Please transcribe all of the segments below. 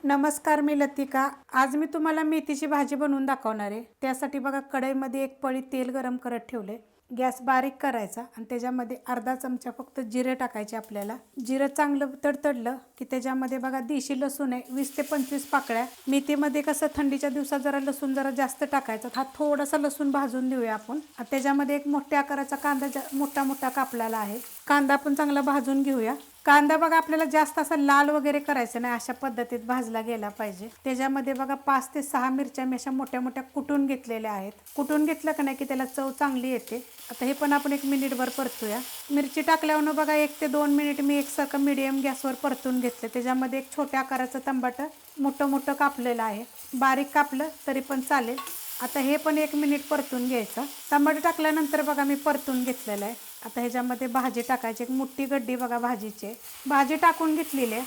नमस्कार, मी लतिका। आज मी तुम्हाला मेथीची भाजी बनवून दाखवणार आहे। त्यासाठी बघा कढईमध्ये एक पळी तेल गरम करत ठेवले। गॅस बारीक करायचा आणि त्याच्यामध्ये अर्धा चमचा फक्त जिरे टाकायचे। आपल्याला जिरे चांगलं तडतडलं की त्याच्यामध्ये बघा देशी लसूण आहे 20 ते 25 पाकळ्या। मेथीमध्ये कसं थंडीच्या दिवसात जरा लसूण जरा जास्त टाकायचा। हा थोडासा लसूण भाजून घेऊया आपण। त्याच्यामध्ये एक मोठ्या आकाराचा कांदा मोठा मोठा कापलेला आहे। कांदा पण चांगला भाजून घेऊया। कांदा बघा आपल्याला जास्त असा लाल वगैरे करायचं नाही, अशा पद्धतीत भाजला गेला पाहिजे। त्याच्यामध्ये बघा 5 ते 6 मिरच्या मी अशा मोठ्या मोठ्या कुटून घेतलेल्या आहेत। कुटून घेतलं का नाही की त्याला चव चांगली येते। आता हे पण आपण 1 मिनिटभर परतूया। मिरची टाकल्यावर बघा 1 ते 2 मिनिट मी एकसारखं मीडियम गॅसवर परतून घेतलं। त्याच्यामध्ये एक छोट्या आकाराचं टमाटर मोठं मोठं कापलेलं आहे, बारीक कापलं तरी पण चालेल। आता हे पण 1 मिनिट परतून घ्यायचं। टमाटर टाकल्यानंतर बघा मी परतून घेतलेलं आहे। आता ह्याच्यामध्ये भाजी टाकायची, एक मोठी गड्डी बघा भाजीची। भाजी टाकून घेतलेली आहे।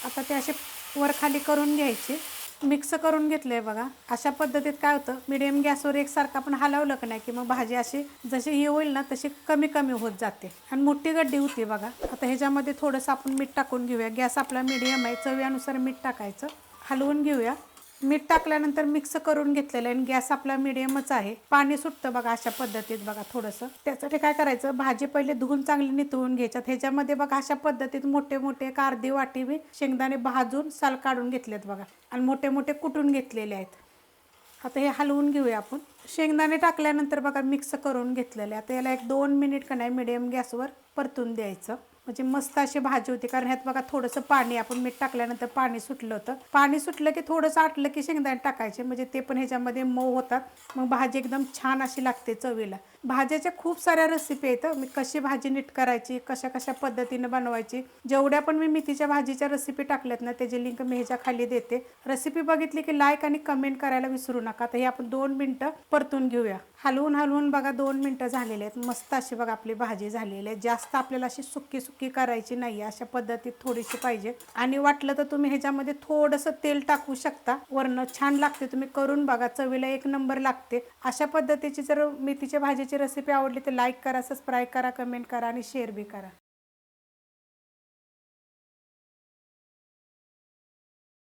आता ते असे वर खाली करून घ्यायचे, मिक्स करून घेतलंय बघा। अशा पद्धतीत काय होतं, मीडियम गॅसवर एकसारखं आपण हलवलं की नाही की मग भाजी अशी जशी ही होईल ना तशी कमी कमी होत जाते आणि मोठी गड्डी होती बघा। आता ह्याच्यामध्ये थोडंसं आपण मीठ टाकून घेऊया। गॅस आपला मीडियम आहे, चवीनुसार मीठ टाकायचं, हलवून घेऊया। मीठ टाकल्यानंतर मिक्स करून घेतलेलं आहे आणि गॅस आपला मीडियमच आहे। पाणी सुटतं बघा अशा पद्धतीत बघा थोडंसं। त्यासाठी काय करायचं, भाजी पहिले धुवून चांगली नितळून घ्यायच्यात। ह्याच्यामध्ये बघा अशा पद्धतीत मोठे मोठे एक अर्धी वाटी मी शेंगदाणे भाजून साल काढून घेतलेत बघा आणि मोठे मोठे कुटून घेतलेले आहेत। आता हे हलवून घेऊया आपण। शेंगदाणे टाकल्यानंतर बघा मिक्स करून घेतलेले। आता याला 1-2 मिनिट का नाही मीडियम गॅसवर परतून द्यायचं, म्हणजे मस्त अशी भाजी होती। कारण ह्यात बघा थोडंसं पाणी, आपण मीठ टाकल्यानंतर पाणी सुटलं होतं। पाणी सुटलं की थोडंसं आटलं की शेंगदाणे टाकायचे, म्हणजे ते पण ह्याच्यामध्ये मऊ होतात, मग भाजी एकदम छान अशी लागते चवीला। भाज्याच्या खूप साऱ्या रेसिपी आहेत, मी कशी भाजी नीट करायची, कशा कशा पद्धतीने बनवायची, जेवढ्या पण मी मेथीच्या भाजीच्या रेसिपी टाकल्यात ना त्याची लिंक मी ह्याच्या खाली देते। रेसिपी बघितली की लाईक आणि कमेंट करायला विसरू नका। आता हे आपण 2 मिनिटं परतून घेऊया। हलवून हलवून बघा 2 मिनिटं झालेले आहेत। मस्त अशी बघा आपली भाजी झालेली आहे। जास्त आपल्याला अशी सुकी सुकी करायची नाही, अशा पद्धतीत थोडीशी पाहिजे। आणि वाटलं तर तुम्ही ह्याच्यामध्ये थोडंसं तेल टाकू शकता, वरनं छान लागते। तुम्ही करून बघा, चवीला 1 नंबर लागते। अशा पद्धतीची जर मेथीच्या भाजीची रेसिपी आवडली तर लाईक करा, सबस्क्राईब करा, कमेंट करा आणि शेअर बी करा।